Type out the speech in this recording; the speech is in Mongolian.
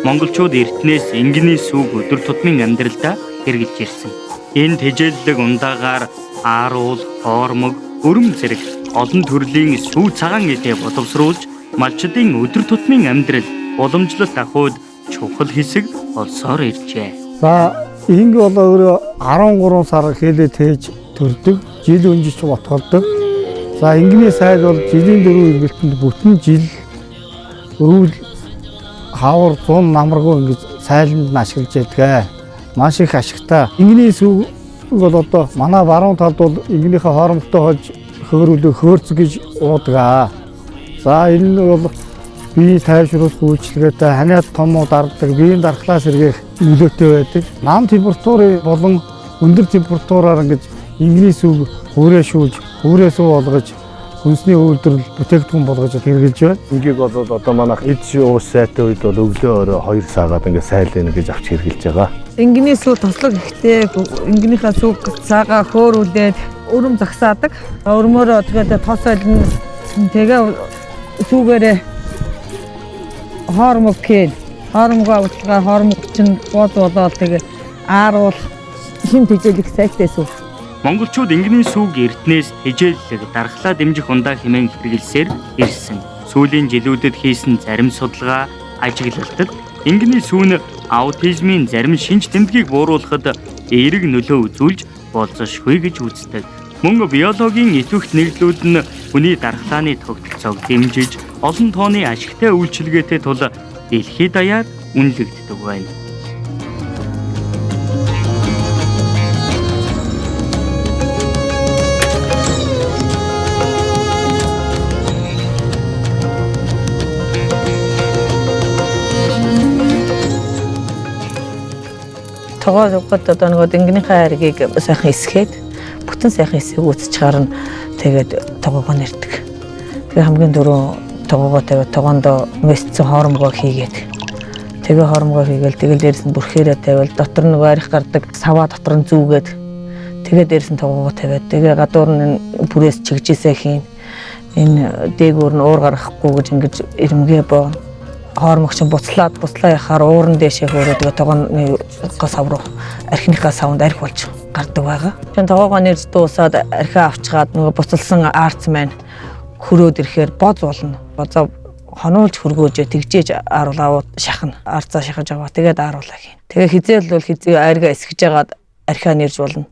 монголчууд эртнээс ингэний сүг өдөр тутмын амьдралдаа хэрэгжилж ирсэн. Энэ тэжээллэг ундаагаар ааруул, хоормог, өрөм зэрэг олон төрлийн сүв цагаан эдээ боловсруулж малчдын өдөр тутмын амьдрал уламжлалт ахуйд чухал хэсэг болсоор иржээ. За инг бол өөрөө 13 сар хэлээ тээж төрдөг, жил өнжиж ботголдог. За ингэний сайд бол жилийн 4 эргэлтэнд бүтэн жил өрүүл хавар 100 намрагуу ингэж сайланд нь ашиглаж байдаг. Маш их ашигтай. Ингэний сүг бол одоо манай баруун талд бол ингэнийхээ хоормогтой хож хөөрөлөө хөөрц гэж уудаг. За энэ бол бие тайвшруулах үйлчилгээтэй ханиад томуу дарддаг, биеийн дархлаас сэргээх нөлөөтэй байдаг. Нам температурын болон өндөр температураар ингэж ингэний сүг хүрээ шүүлж, хүрээ суу болгож хүнсний үйлдвэрлэл бүтээгдэхүүн болгож хэрэгжилж байна. Ингийг бол одоо манайх эд уус сайтай үед бол өглөө орой 2 саагаад ингээд сайлна гэж авч хэрэгжилж байгаа. Ингэний сүг тослог ихтэй ингэнийхээ сүг цагаа хөөрүүлээд өрөм загсаадаг. Өрмөөрөө тэгээд тос ойлно. Тэгээ сүгээрээ хоормог гээд хоормогоо уучлаа хоормог чинь бод болоод тэгээ ааруул шин тэжээлэх сайтай сүг. Монголчууд ингэний сүг эртнээс тэжээллэг, дархлаа дэмжих ундаа хэмээн хэрэгжилсээр ирсэн. Сүүлийн жилүүдэд хийсэн зарим судалгаа ажиглалтад ингэний сүүн аутизмын зарим шинж тэмдгийг бууруулахад эерэг нөлөө үзүүлж болзошгүй гэж үздэг. Мөн биологийн идэвхт нэглүүд нь хүний дархлааны тогтолцоог дэмжиж олон тооны ашигтай үйлчилгээтэй тул дэлхийд даяар үнэлэгддэг байна. Тогоо зүгт одоо нэг ингэнийхээ харгийг сайхан эсгээд бүтэн сайхан эсийг үүсэж гарна. Тэгээд тогоогоо нэрдэг. Тэгээ хамгийн дөрөв тогоогоо тавиад тогоондоо месцэн хоормогоо хийгээд тэгээ хоормогоо хийгээл тэгэл дээрс нь бүрхээрээ тавиал дотор нэг арих гардаг саваа дотор нь зүүгээд тэгээ дээрс нь тогоогоо тавиад тэгээ гадуур нь бүрээс чигжээсээ хийн. Энэ дээгүүр нь уур гаргахгүй гэж ингэж ирмгээ боо. Хоормогч буцлаа яхаар ууран дэшээ хөөрөө тэгээ тогооны сав руу архиныхаа савнд арх болж гардаг байгаа. Тэгээд тогоогоо нэрж дуусаад архиа авчгаад нөгөө буцалсан арц маань хөрөөд ирэхээр боз болно. Бозоо хонуулж хөргөөж тэгжээж ааруулаа шахна. Арцаа шахаж аваа тэгээд ааруулаа хийн. Тэгээ хизээл бол хизээ арга эсгэж жагаад архиа нэрж болно.